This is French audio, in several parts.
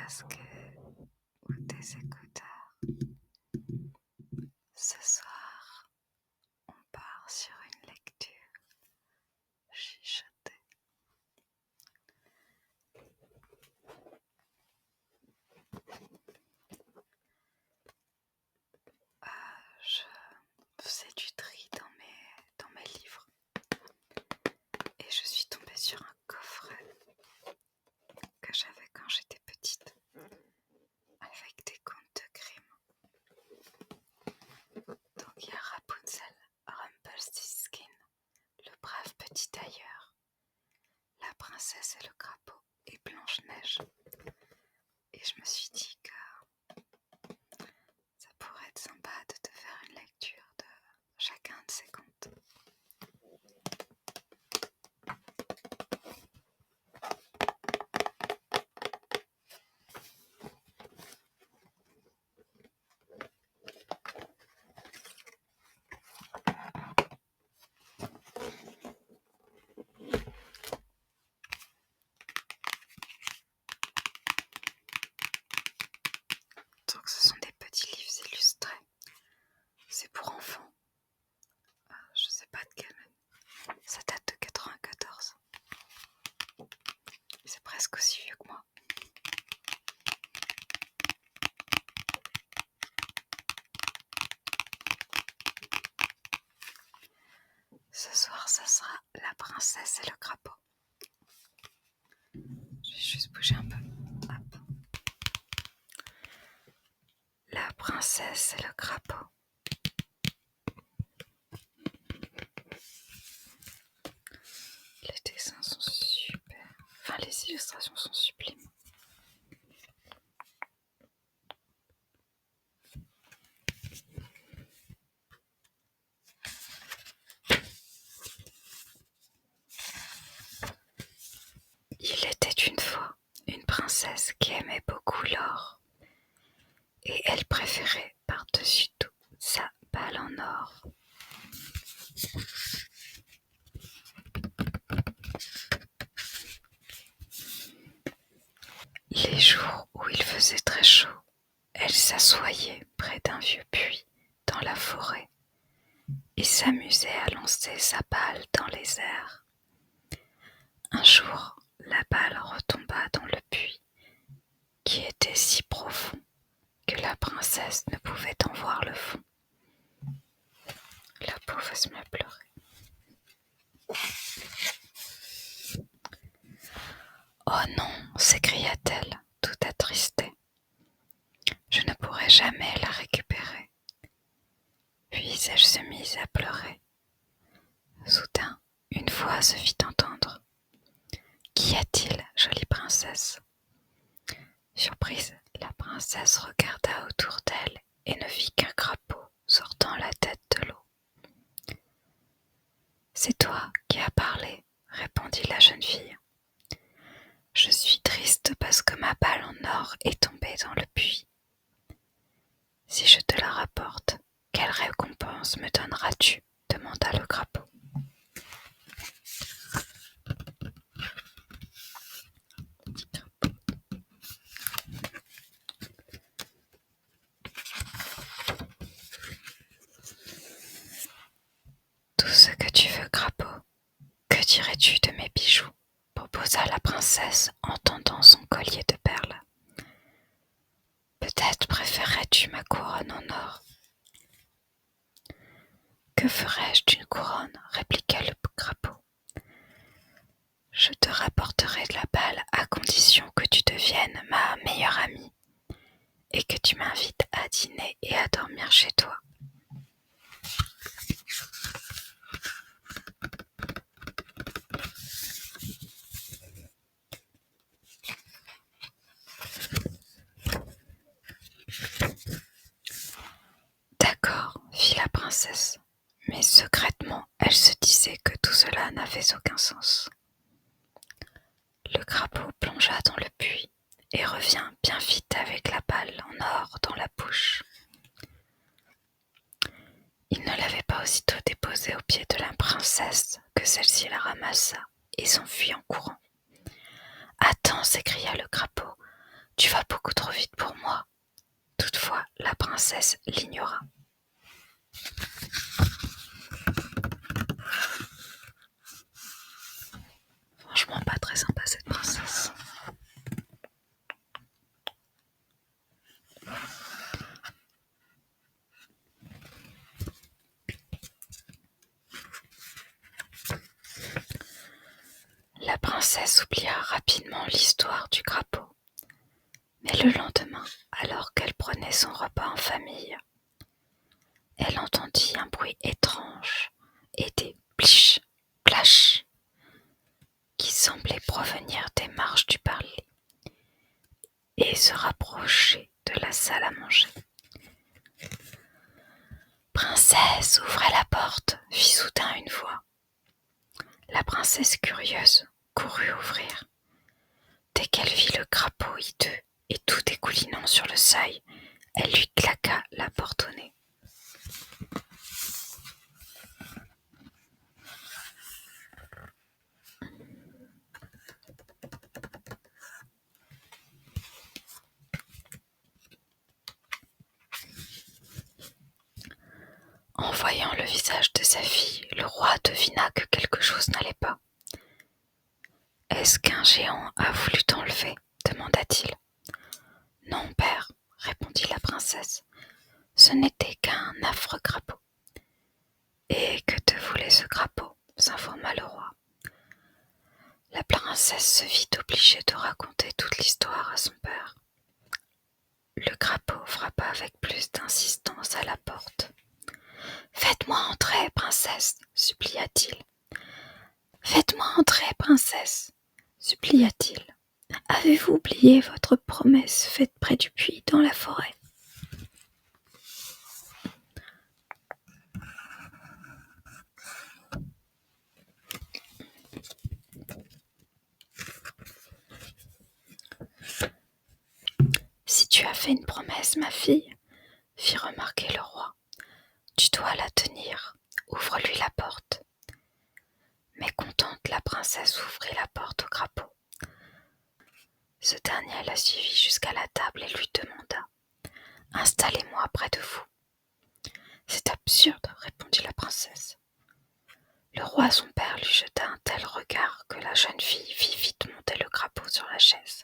casque ou tes écouteurs. Ce soir, on part sur une lecture chuchotée. Je faisais du tri dans mes livres et je suis tombée sur un coffret que j'avais quand j'étais petite avec des contes de Grimm. Donc il y a Rapunzel, Rumpelstiltskin, le brave petit tailleur, la princesse et le crapaud et Blanche-Neige. Et je me suis dit que ça pourrait être sympa de te faire une lecture de chacun de ces contes. Donc ce sont des petits livres illustrés. C'est pour enfants. Je sais pas de quelle année. Ça date de 94. C'est presque aussi vieux que moi. Ce soir, ça sera La princesse et le crapaud. Je vais juste bouger un peu. Hop. La princesse et le crapaud. Les dessins sont super. Enfin, les illustrations sont sublimes. Il était une fois une princesse qui aimait beaucoup l'or. Et elle préférait par-dessus tout sa balle en or. Les jours où il faisait très chaud, elle s'assoyait près d'un vieux puits dans la forêt et s'amusait à lancer sa balle dans les airs. Un jour, la balle retomba dans le puits, qui était si profond que la princesse ne pouvait en voir le fond. La pauvre se met à pleurer. « Oh non !» s'écria-t-elle, tout attristée. « Je ne pourrai jamais la récupérer. » Puis elle se mit à pleurer. Soudain, une voix se fit entendre. « Qu'y a-t-il, jolie princesse ?» Surprise, la princesse regarda autour d'elle et ne vit qu'un crapaud sortant la tête de l'eau. « C'est toi qui as parlé, » répondit la jeune fille. « Je suis triste parce que ma balle en or est tombée dans le puits. Si je te la rapporte, quelle récompense me donneras-tu ? Demanda le crapaud. Tout ce que tu veux, crapaud. Que dirais-tu de mes bijoux ? Proposa la princesse en tendant son collier de perles. Peut-être préférerais-tu ma couronne en or ? Que ferais-je d'une couronne ? Répliqua le crapaud. Je te rapporterai de la balle à condition que tu deviennes ma meilleure amie et que tu m'invites à dîner et à dormir chez toi. D'accord, fit la princesse, mais secrètement elle se disait que tout cela n'avait aucun sens. Le crapaud plongea dans le puits et revint bien vite avec la balle en or dans la bouche. Il ne l'avait pas aussitôt déposée aux pieds de la princesse que celle-ci la ramassa et s'enfuit en courant. « Attends » s'écria le crapaud, « tu vas fois, la princesse l'ignora. Franchement, pas très sympa cette princesse. La princesse oublia rapidement l'histoire du crapaud. Mais le lendemain, alors qu'elle prenait son repas en famille, elle entendit un bruit étrange et des pliches, plash, qui semblaient provenir des marches du parler et se rapprocher de la salle à manger. Princesse, ouvrez la porte, fit soudain une voix. La princesse curieuse courut ouvrir. Dès qu'elle vit le crapaud hideux et tout dégoulinant sur le seuil, elle lui claqua la porte au nez. En voyant le visage de sa fille, le roi devina que quelque chose n'allait pas. « Est-ce qu'un géant a voulu t'enlever ?» demanda-t-il. « Non, père, » répondit la princesse, « ce n'était qu'un affreux crapaud. »« Et que te voulait ce crapaud ?» s'informa le roi. La princesse se vit obligée de raconter toute l'histoire à son père. Le crapaud frappa avec plus d'insistance à la porte. « Faites-moi entrer, princesse, » supplia-t-il. « Faites-moi entrer, princesse, » supplia-t-il. « Avez-vous oublié votre promesse faite près du puits dans la forêt ?» « Si tu as fait une promesse, ma fille, » fit remarquer le roi, « tu dois la tenir. Ouvre-lui la porte. » Mécontente, la princesse ouvrit la porte au crapaud. Ce dernier la suivit jusqu'à la table et lui demanda « Installez-moi près de vous. »« C'est absurde, » répondit la princesse. Le roi, son père, lui jeta un tel regard que la jeune fille fit vite monter le crapaud sur la chaise.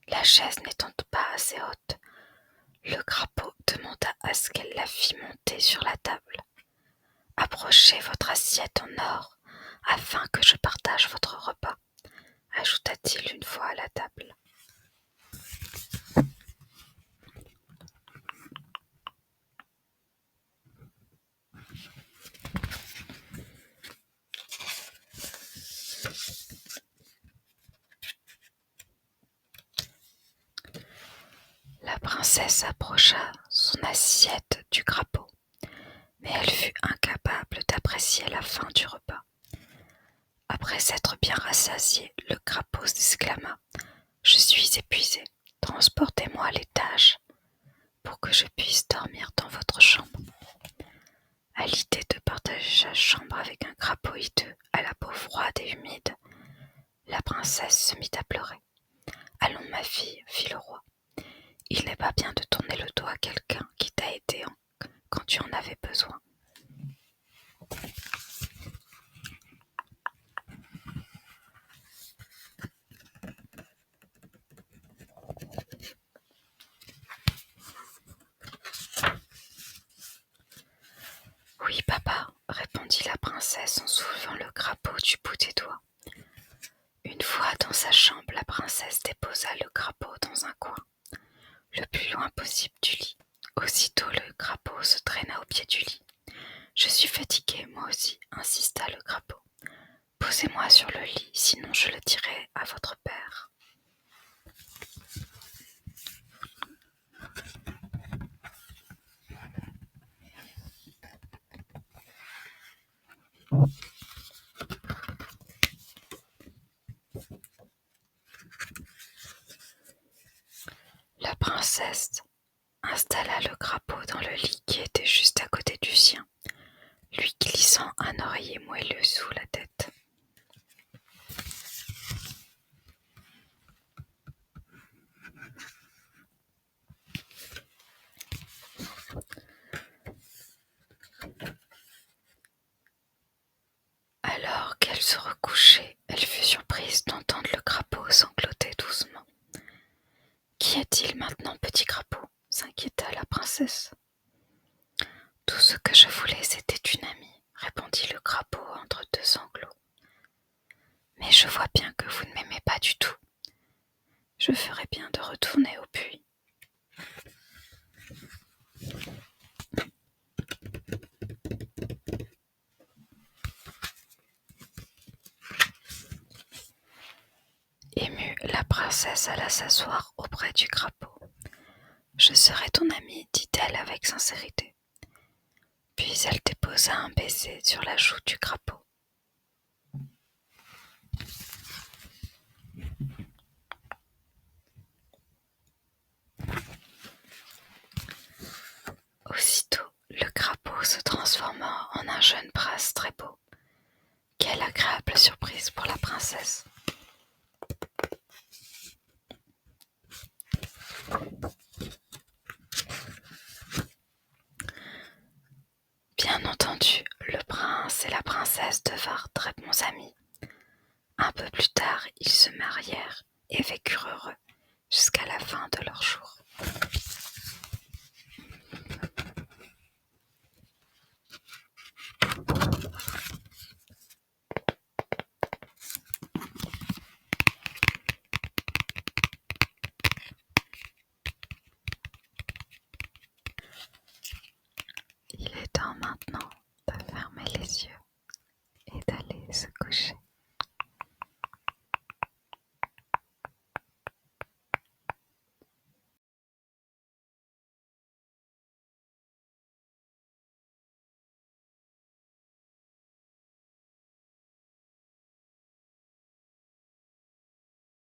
La chaise n'étant pas assez haute, le crapaud demanda à ce qu'elle la fît monter sur la table. « Approchez votre assiette en or, afin que je partage votre repas, » ajouta-t-il une fois à la table. La princesse approcha son assiette du crapaud, mais elle fut incapable d'apprécier la fin du repas. Après s'être bien rassasié, le crapaud s'exclama « Je suis épuisé, transportez-moi à l'étage pour que je puisse dormir dans votre chambre. » À l'idée de partager sa chambre avec un crapaud hideux à la peau froide et humide, la princesse se mit à pleurer. « Allons, ma fille, » fit le roi. « Il n'est pas bien de tourner le dos à quelqu'un qui t'a aidé quand tu en avais besoin. » « Oui, papa, » répondit la princesse en soulevant le crapaud du bout des doigts. Une fois dans sa chambre, la princesse déposa le crapaud dans un coin, le plus loin possible du lit. Aussitôt, le crapaud se traîna au pied du lit. « Je suis fatigué, moi aussi, » insista le crapaud. « Posez-moi sur le lit, sinon je le dirai à votre père. » La princesse installa le crapaud dans le lit qui était juste à côté du sien, lui glissant un oreiller moelleux sous la tête. coucher, elle fut surprise d'entendre le crapaud sangloter doucement. « Qu'y a-t-il maintenant, petit crapaud ?» s'inquiéta la princesse. « Tout ce que je voulais, c'était une amie, » répondit le crapaud entre deux sanglots. « Mais je vois bien que vous ne m'aimez pas du tout. Je ferais bien de retourner au puits. » Émue, la princesse alla s'asseoir auprès du crapaud. « Je serai ton amie, dit-elle avec sincérité. Puis elle déposa un baiser sur la joue du crapaud. Aussitôt, le crapaud se transforma en un jeune prince très beau. Quelle agréable surprise pour la princesse! Bien entendu, le prince et la princesse devinrent très bons amis. Un peu plus tard, ils se marièrent et vécurent heureux jusqu'à la fin de leur jour. Il est temps maintenant